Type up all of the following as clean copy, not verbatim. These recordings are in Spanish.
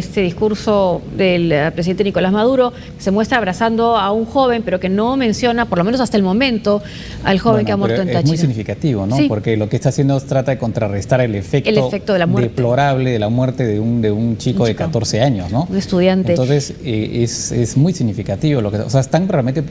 este discurso del presidente Nicolás Maduro, se muestra abrazando a un joven, pero que no menciona, por lo menos hasta el momento, al joven que ha muerto en Táchira. Es muy significativo, ¿no? Sí. Porque lo que está haciendo es trata de contrarrestar el efecto de la muerte deplorable de la muerte de un chico de 14 años, ¿no? Un estudiante. Entonces, es muy significativo lo que... O sea, están realmente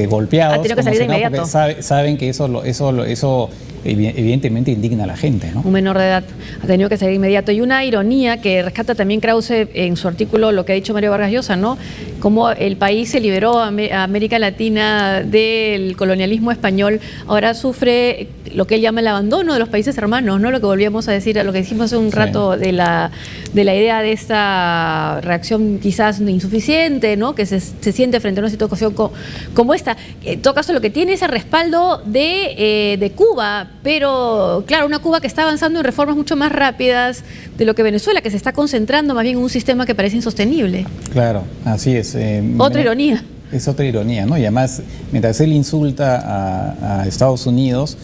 golpeados. Ha tenido que salir de inmediato. Saben que eso evidentemente indigna a la gente, ¿no? Un menor de edad ha tenido que salir de inmediato. Y una ironía que rescata también Krause en su artículo, lo que ha dicho Mario Vargas Llosa, ¿no? Cómo el país se liberó a América Latina del colonialismo español, ahora sufre lo que él llama el abandono de los países hermanos, ¿no? Lo que volvíamos a decir, lo que dijimos hace un rato de la idea de esta reacción quizás insuficiente, ¿no? Que se siente frente a una situación como esta. En todo caso, lo que tiene es el respaldo de Cuba, pero claro, una Cuba que está avanzando en reformas mucho más rápidas de lo que Venezuela, que se está concentrando más bien en un sistema que parece insostenible. Claro, así es. Otra ironía. Es otra ironía, ¿no? Y además, mientras él insulta a Estados Unidos,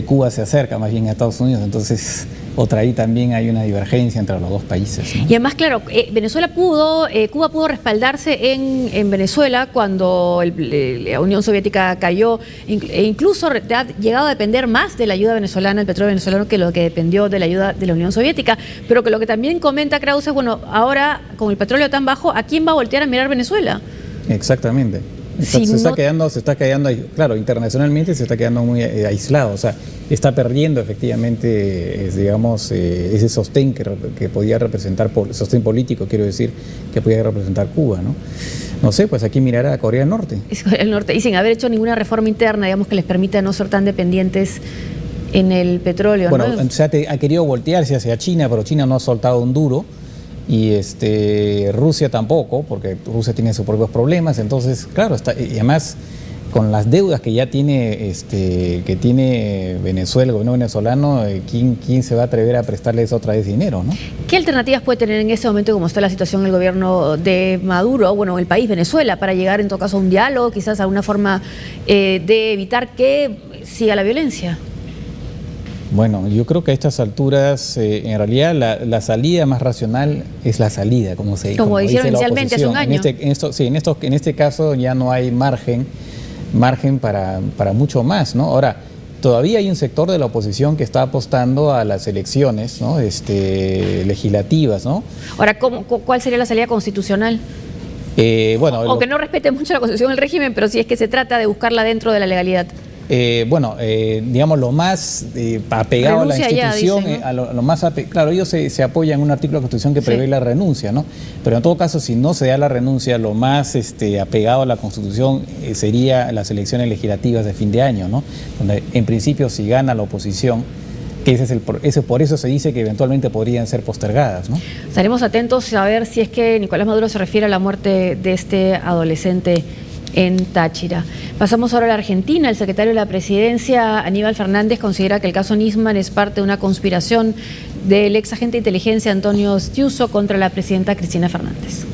Cuba se acerca más bien a Estados Unidos, entonces ahí también hay una divergencia entre los dos países, ¿no? Y además, claro, Cuba pudo respaldarse en Venezuela cuando la Unión Soviética cayó, e incluso ha llegado a depender más de la ayuda venezolana, el petróleo venezolano, que lo que dependió de la ayuda de la Unión Soviética. Pero que lo que también comenta Krause es, bueno, ahora con el petróleo tan bajo, ¿a quién va a voltear a mirar Venezuela? Exactamente. Se está quedando, claro, internacionalmente se está quedando muy aislado, o sea, está perdiendo efectivamente, digamos, ese sostén que podía representar, sostén político, quiero decir, que podía representar Cuba, ¿no? No sé, pues aquí mirará a Corea del Norte. Corea del Norte, y sin haber hecho ninguna reforma interna, digamos, que les permita no ser tan dependientes en el petróleo, bueno, ¿no? O sea, ha querido voltearse hacia China, pero China no ha soltado un duro. Y Rusia tampoco, porque Rusia tiene sus propios problemas, entonces, claro, y además con las deudas que ya tiene, que tiene Venezuela, el gobierno venezolano, ¿quién se va a atrever a prestarles otra vez dinero, ¿no? ¿Qué alternativas puede tener en ese momento, como está la situación en el gobierno de Maduro, bueno, el país, Venezuela, para llegar en todo caso a un diálogo, quizás a una forma de evitar que siga la violencia? Bueno, yo creo que a estas alturas, en realidad, la salida más racional es la salida, como dijeron inicialmente hace un año. En este caso ya no hay margen para mucho más, ¿no? Ahora, todavía hay un sector de la oposición que está apostando a las elecciones, ¿no? Legislativas, ¿no? Ahora, ¿cuál sería la salida constitucional? O que no respete mucho la Constitución del régimen, pero si es que se trata de buscarla dentro de la legalidad. Digamos, lo más apegado a la institución, ya, dicen, ¿no? Claro, ellos se apoyan en un artículo de la Constitución que prevé la renuncia, ¿no? Pero en todo caso, si no se da la renuncia, lo más apegado a la Constitución sería las elecciones legislativas de fin de año, ¿no? Donde en principio si gana la oposición, que por eso se dice que eventualmente podrían ser postergadas, ¿no? Estaremos atentos a ver si es que Nicolás Maduro se refiere a la muerte de este adolescente en Táchira. Pasamos ahora a la Argentina. El secretario de la Presidencia, Aníbal Fernández, considera que el caso Nisman es parte de una conspiración del ex agente de inteligencia Antonio Stiuso contra la presidenta Cristina Fernández.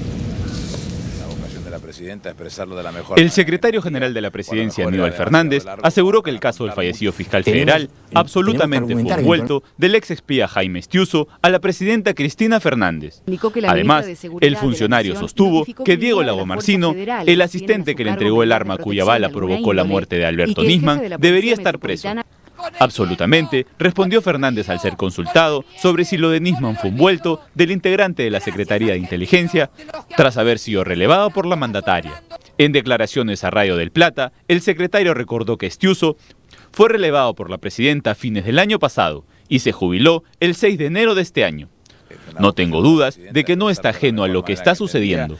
El secretario general de la Presidencia, Aníbal Fernández, aseguró que el caso del fallecido fiscal federal absolutamente fue envuelto del ex espía Jaime Stiuso a la presidenta Cristina Fernández. Además, el funcionario sostuvo que Diego Lagomarsino, el asistente que le entregó el arma cuya bala provocó la muerte de Alberto Nisman, debería estar preso. Absolutamente, respondió Fernández al ser consultado sobre si lo de Nisman fue un vuelto del integrante de la Secretaría de Inteligencia tras haber sido relevado por la mandataria. En declaraciones a Radio del Plata, el secretario recordó que Stiuso fue relevado por la presidenta a fines del año pasado y se jubiló el 6 de enero de este año. No tengo dudas de que no está ajeno a lo que está sucediendo.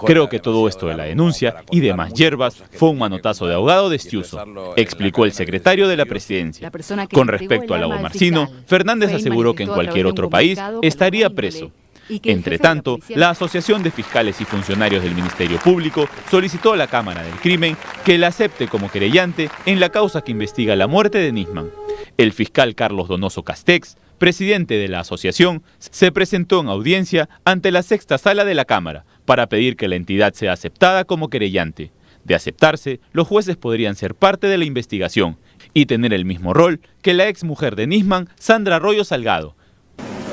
Creo que todo esto de la denuncia y demás hierbas fue un manotazo de ahogado de Stiuso, explicó el secretario de la Presidencia. Con respecto a Lagomarsino, Fernández aseguró que en cualquier otro país estaría preso. Entre tanto, la Asociación de Fiscales y Funcionarios del Ministerio Público solicitó a la Cámara del Crimen que la acepte como querellante en la causa que investiga la muerte de Nisman. El fiscal Carlos Donoso Castex, presidente de la asociación, se presentó en audiencia ante la sexta sala de la Cámara para pedir que la entidad sea aceptada como querellante. De aceptarse, los jueces podrían ser parte de la investigación y tener el mismo rol que la ex mujer de Nisman, Sandra Arroyo Salgado.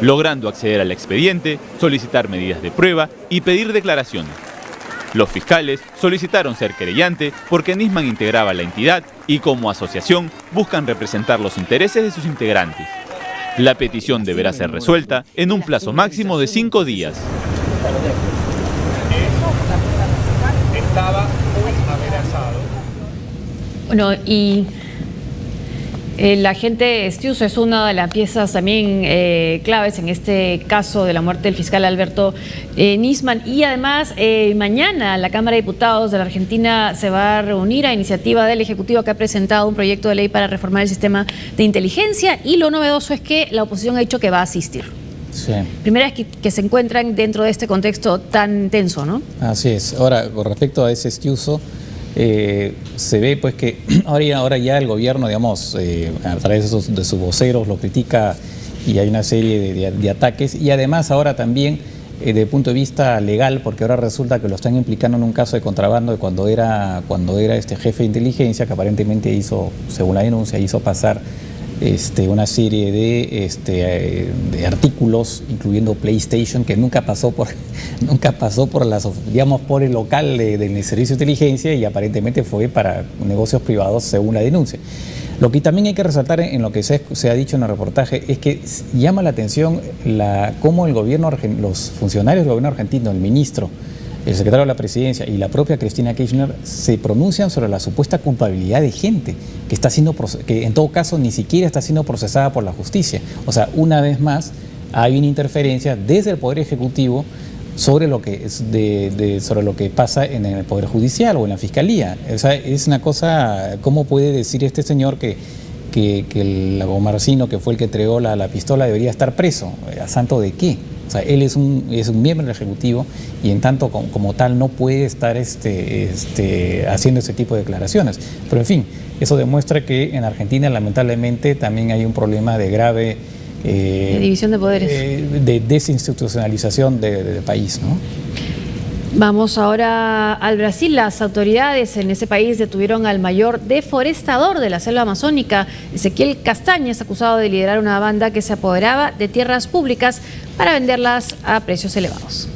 logrando acceder al expediente, solicitar medidas de prueba y pedir declaraciones. Los fiscales solicitaron ser querellante porque Nisman integraba la entidad y como asociación buscan representar los intereses de sus integrantes. La petición deberá ser resuelta en un plazo máximo de 5 días. Estaba muy amenazado. Bueno, y el agente Estiuso es una de las piezas también claves en este caso de la muerte del fiscal Alberto Nisman. Y además, mañana la Cámara de Diputados de la Argentina se va a reunir a iniciativa del Ejecutivo, que ha presentado un proyecto de ley para reformar el sistema de inteligencia. Y lo novedoso es que la oposición ha dicho que va a asistir. Sí. Primera vez que se encuentran dentro de este contexto tan tenso, ¿no? Así es. Ahora, con respecto a ese Estiuso, se ve pues que ahora ya el gobierno, digamos, a través de sus voceros lo critica y hay una serie de ataques, y además ahora también desde el punto de vista legal, porque ahora resulta que lo están implicando en un caso de contrabando de cuando era jefe de inteligencia, que aparentemente hizo, según la denuncia, hizo pasar una serie de artículos, incluyendo PlayStation, que nunca pasó por por el local del servicio de inteligencia, y aparentemente fue para negocios privados, según la denuncia. Lo que también hay que resaltar en lo que se ha dicho en el reportaje es que llama la atención cómo los funcionarios del gobierno argentino, el ministro, el secretario de la Presidencia y la propia Cristina Kirchner se pronuncian sobre la supuesta culpabilidad de gente que en todo caso ni siquiera está siendo procesada por la justicia. O sea, una vez más hay una interferencia desde el Poder Ejecutivo sobre lo que pasa en el Poder Judicial o en la Fiscalía. O sea, es una cosa, ¿cómo puede decir este señor que el Lagomarsino, que fue el que entregó la pistola, debería estar preso? ¿A santo de qué? O sea, él es un miembro del Ejecutivo y en tanto como tal no puede estar haciendo ese tipo de declaraciones. Pero en fin, eso demuestra que en Argentina lamentablemente también hay un problema de grave de división de poderes, de desinstitucionalización del país, ¿no? Vamos ahora al Brasil. Las autoridades en ese país detuvieron al mayor deforestador de la selva amazónica. Ezequiel Castaña es acusado de liderar una banda que se apoderaba de tierras públicas para venderlas a precios elevados.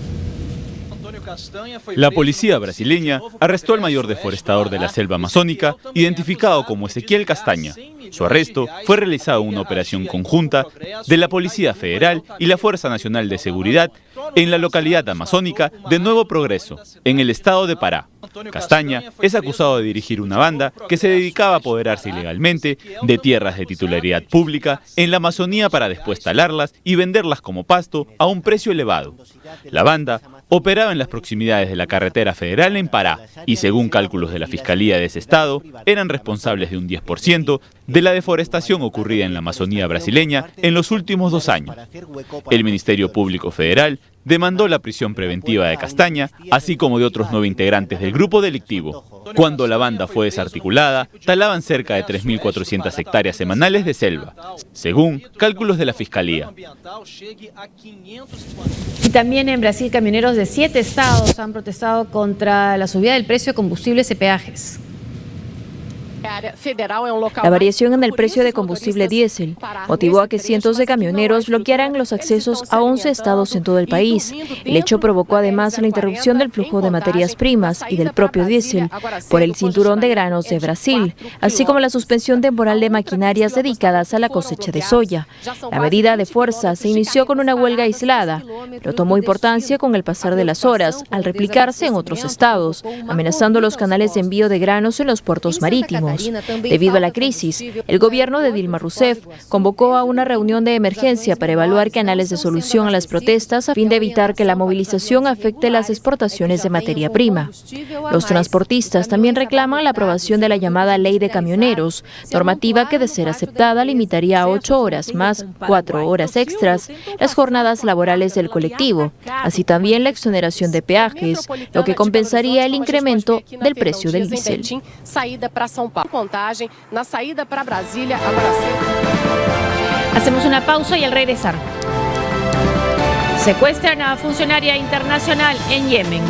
La policía brasileña arrestó al mayor deforestador de la selva amazónica, identificado como Ezequiel Castaña. Su arresto fue realizado en una operación conjunta de la Policía Federal y la Fuerza Nacional de Seguridad en la localidad amazónica de Nuevo Progreso, en el estado de Pará. Castaña es acusado de dirigir una banda que se dedicaba a apoderarse ilegalmente de tierras de titularidad pública en la Amazonía para después talarlas y venderlas como pasto a un precio elevado. La banda operaba en las proximidades de la carretera federal en Pará y, según cálculos de la Fiscalía de ese estado, eran responsables de un 10% de la deforestación ocurrida en la Amazonía brasileña en los últimos 2 años. El Ministerio Público Federal demandó la prisión preventiva de Castaña, así como de otros 9 integrantes del grupo delictivo. Cuando la banda fue desarticulada, talaban cerca de 3.400 hectáreas semanales de selva, según cálculos de la Fiscalía. Y también en Brasil, camioneros de 7 estados han protestado contra la subida del precio de combustibles y peajes. La variación en el precio de combustible diésel motivó a que cientos de camioneros bloquearan los accesos a 11 estados en todo el país. El hecho provocó además la interrupción del flujo de materias primas y del propio diésel por el cinturón de granos de Brasil, así como la suspensión temporal de maquinarias dedicadas a la cosecha de soya. La medida de fuerza se inició con una huelga aislada, pero tomó importancia con el pasar de las horas al replicarse en otros estados, amenazando los canales de envío de granos en los puertos marítimos. Debido a la crisis, el gobierno de Dilma Rousseff convocó a una reunión de emergencia para evaluar canales de solución a las protestas a fin de evitar que la movilización afecte las exportaciones de materia prima. Los transportistas también reclaman la aprobación de la llamada Ley de Camioneros, normativa que, de ser aceptada, limitaría a 8 horas más 4 horas extras las jornadas laborales del colectivo, así también la exoneración de peajes, lo que compensaría el incremento del precio del diésel. Hacemos una pausa y al regresar. Secuestran a funcionaria internacional en Yemen.